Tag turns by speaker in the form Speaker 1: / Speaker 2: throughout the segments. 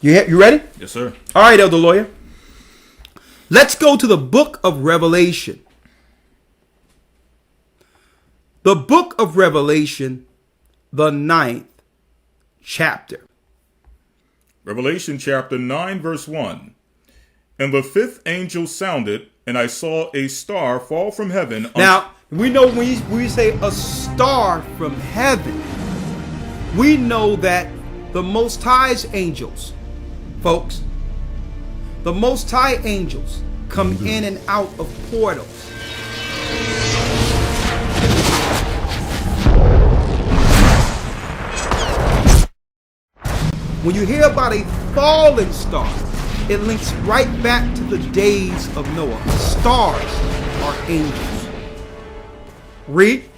Speaker 1: You ready?
Speaker 2: Yes, sir.
Speaker 1: All right, Elder Lawyer. Let's go to the book of Revelation. The book of Revelation, the 9th chapter.
Speaker 2: Revelation chapter 9, verse 1. And the fifth angel sounded, and I saw a star fall from heaven.
Speaker 1: Now, we know when we say a star from heaven, we know that the Most High's angels, folks, the Most High angels come in and out of portals. When you hear about a fallen star, it links right back to the days of Noah. Stars are angels. Read.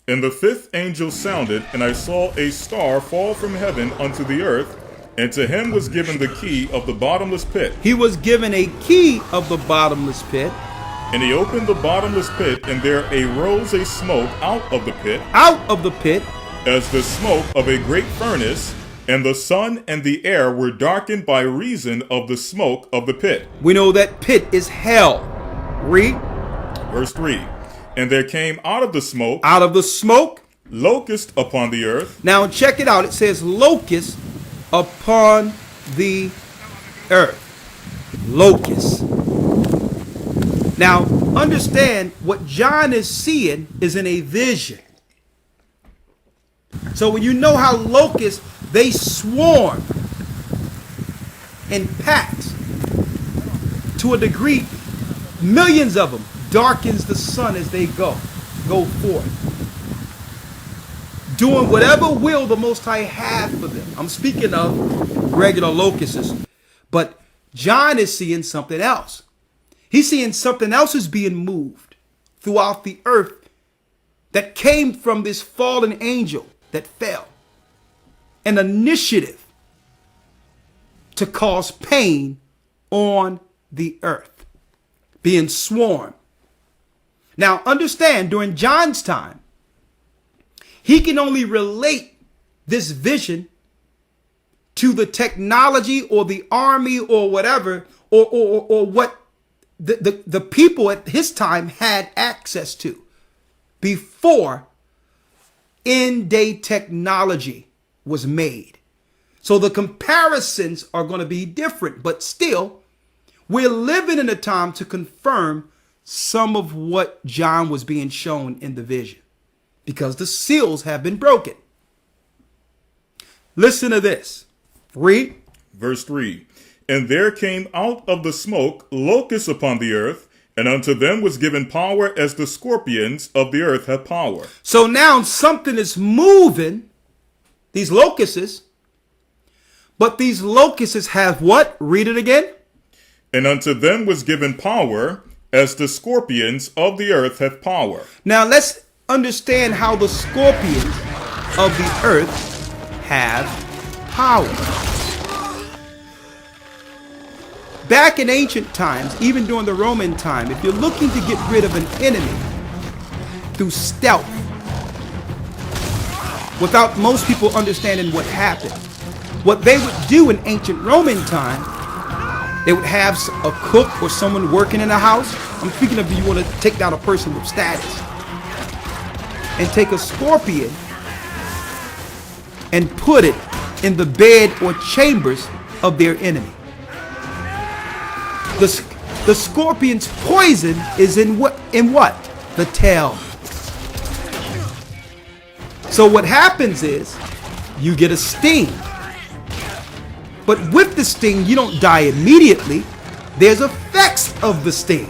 Speaker 2: And the fifth angel sounded, and I saw a star fall from heaven unto the earth, and to him was given the key of the bottomless pit.
Speaker 1: He was given a key of the bottomless pit.
Speaker 2: And he opened the bottomless pit, and there arose a smoke out of the pit.
Speaker 1: Out of the pit.
Speaker 2: As the smoke of a great furnace, and the sun and the air were darkened by reason of the smoke of the pit.
Speaker 1: We know that pit is hell. Read.
Speaker 2: Verse 3. And there came out of the smoke.
Speaker 1: Out of the smoke.
Speaker 2: Locust upon the earth.
Speaker 1: Now check it out. It says locust upon the earth. Locust. Now understand what John is seeing is in a vision. So when you know how locusts, they swarm in packs to a degree, millions of them darkens the sun as they go forth, doing whatever will the Most High have for them. I'm speaking of regular locusts, but John is seeing something else. He's seeing something else is being moved throughout the earth that came from this fallen angel that fell. An initiative to cause pain on the earth, being swarmed. Now understand, during John's time, he can only relate this vision to the technology or the army or whatever, or what the people at his time had access to before in-day technology was made. So the comparisons are going to be different, but still, we're living in a time to confirm some of what John was being shown in the vision, because the seals have been broken. Listen to this. Read.
Speaker 2: Verse 3. And there came out of the smoke locusts upon the earth, and unto them was given power as the scorpions of the earth have power.
Speaker 1: So now something is moving, these locusts, but these locusts have what? Read it again.
Speaker 2: And unto them was given power as the scorpions of the earth have power.
Speaker 1: Now let's understand how the scorpions of the earth have power. Back in ancient times, even during the Roman time, if you're looking to get rid of an enemy through stealth, without most people understanding what happened, what they would do in ancient Roman time, they would have a cook or someone working in a house. I'm speaking of, you want to take down a person with status, and take a scorpion and put it in the bed or chambers of their enemy. The scorpion's poison is in what? The tail. So what happens is you get a sting. But with the sting, you don't die immediately. There's effects of the sting.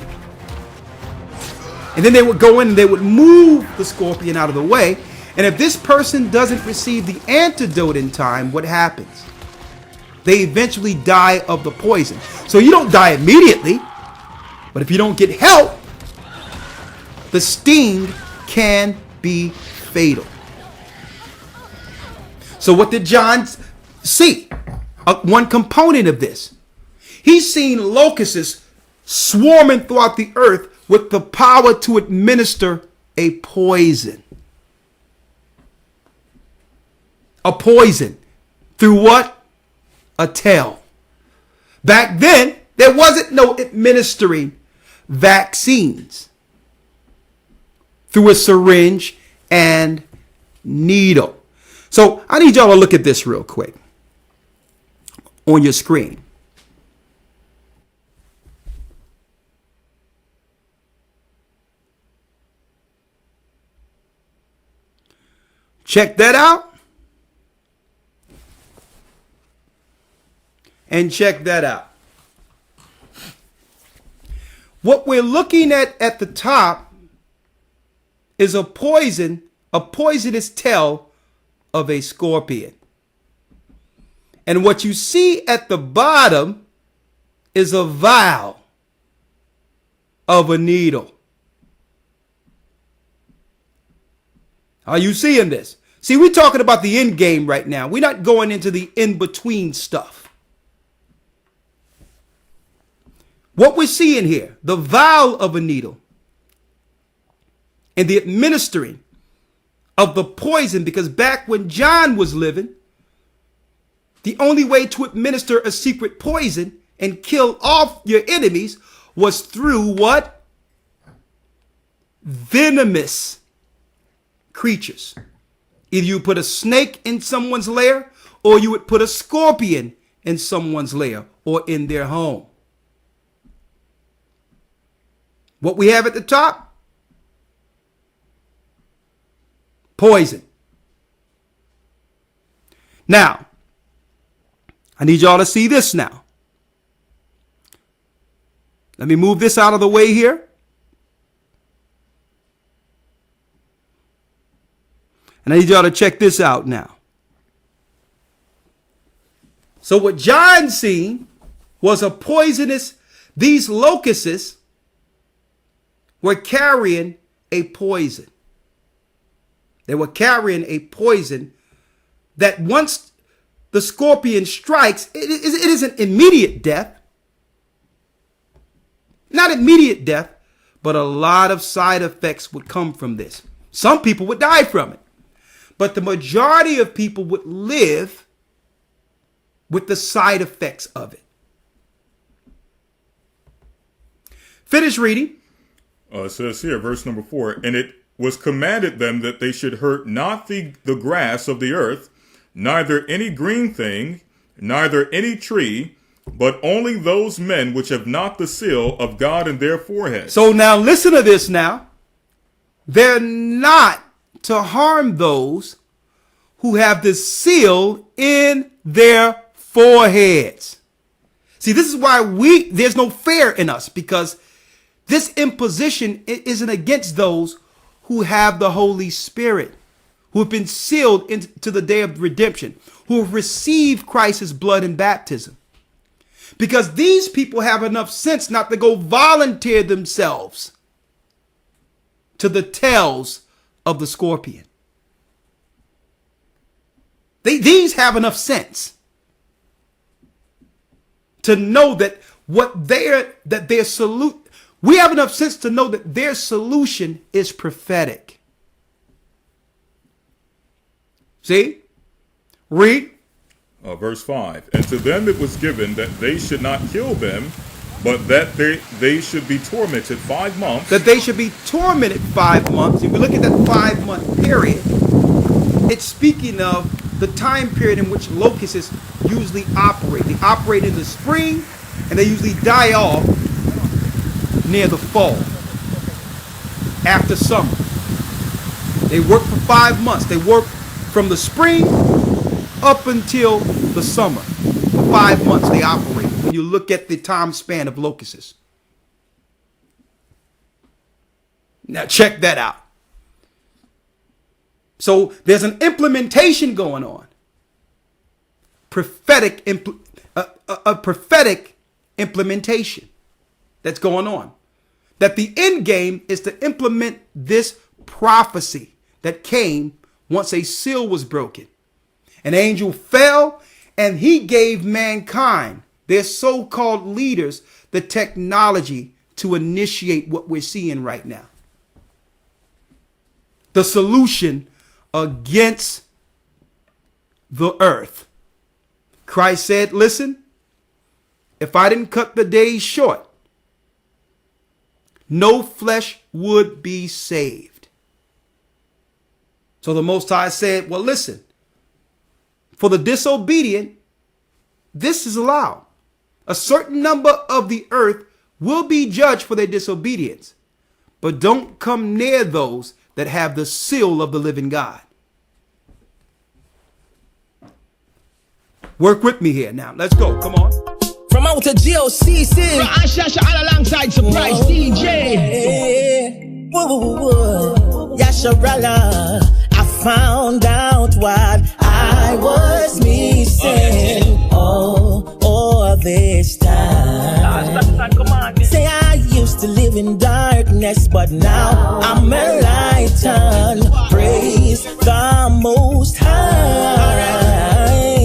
Speaker 1: And then they would go in and they would move the scorpion out of the way. And if this person doesn't receive the antidote in time, what happens? They eventually die of the poison. So you don't die immediately, but if you don't get help, the sting can be fatal. So what did John see? One component of this. He's seen locusts swarming throughout the earth with the power to administer a poison. A poison. Through what? a tell. Back then, there wasn't no administering vaccines through a syringe and needle. So I need y'all to look at this real quick on your screen. Check that out. And check that out. What we're looking at the top is a poisonous tail of a scorpion. And what you see at the bottom is a vial of a needle. Are you seeing this? See, we're talking about the end game right now. We're not going into the in-between stuff. What we're seeing here, the vial of a needle and the administering of the poison, because back when John was living, the only way to administer a secret poison and kill off your enemies was through what? Venomous creatures. Either you put a snake in someone's lair, or you would put a scorpion in someone's lair or in their home. What we have at the top? Poison. Now, I need y'all to see this now. Let me move this out of the way here. And I need y'all to check this out now. So what John seen was a poisonous, these locusts were carrying a poison. They were carrying a poison that once the scorpion strikes, it isn't immediate death. Not immediate death, but a lot of side effects would come from this. Some people would die from it. But the majority of people would live with the side effects of it. Finish reading.
Speaker 2: It says here, verse number 4, and it was commanded them that they should hurt not the grass of the earth, neither any green thing, neither any tree, but only those men which have not the seal of God in their foreheads.
Speaker 1: So now listen to this now. They're not to harm those who have the seal in their foreheads. See, this is why there's no fear in us, because this imposition isn't against those who have the Holy Spirit, who have been sealed into the day of redemption, who have received Christ's blood in baptism. Because these people have enough sense not to go volunteer themselves to the tails of the scorpion. These have enough sense to know that we have enough sense to know that their solution is prophetic. See? Read.
Speaker 2: Verse 5, and to them it was given that they should not kill them, but that they should be tormented 5 months.
Speaker 1: That they should be tormented 5 months. If we look at that 5-month period, it's speaking of the time period in which locusts usually operate. They operate in the spring, and they usually die off near the fall, after summer. They work for 5 months. They work from the spring up until the summer. For 5 months they operate when you look at the time span of locusts. Now check that out. So there's an implementation going on. A prophetic implementation that's going on. That the end game is to implement this prophecy that came once a seal was broken. An angel fell and he gave mankind, their so-called leaders, the technology to initiate what we're seeing right now. The solution against the earth. Christ said, listen, if I didn't cut the days short, no flesh would be saved. So the Most High said, well, listen, for the disobedient, this is allowed. A certain number of the earth will be judged for their disobedience, but don't come near those that have the seal of the living God. Work with me here now. Let's go. Come on.
Speaker 3: From out to GOCC.
Speaker 4: All alongside Surprise DJ.
Speaker 3: Yasharala, I found out what I was missing all this time. Say I used to live in darkness, but now I'm enlightened. Praise the Most High.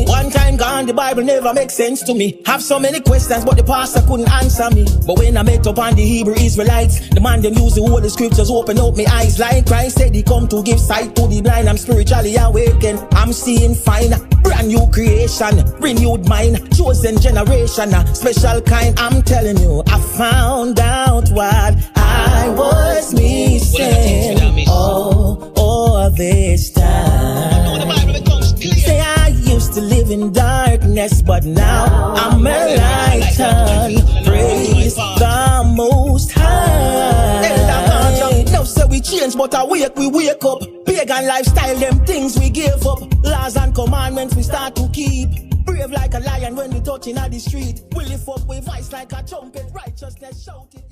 Speaker 3: One time gone, the Bible never makes sense to me. Have so many questions, but the pastor couldn't answer me. But when I met up on the Hebrew Israelites, the man them use the Holy Scriptures, open up my eyes like Christ said he come to give sight to the blind. I'm spiritually awakened, I'm seeing fine. Brand new creation, renewed mind, chosen generation, special kind. I'm telling you, I found out what I was missing all this time. Say I used to live in darkness, but now I'm enlightened. Praise the Most High. Now say we change, but we wake up. Pagan lifestyle, them things we give up. Laws and commandments we start to keep. Brave like a lion when we touching at the street. We lift up with voice like a trumpet. Righteousness shouted.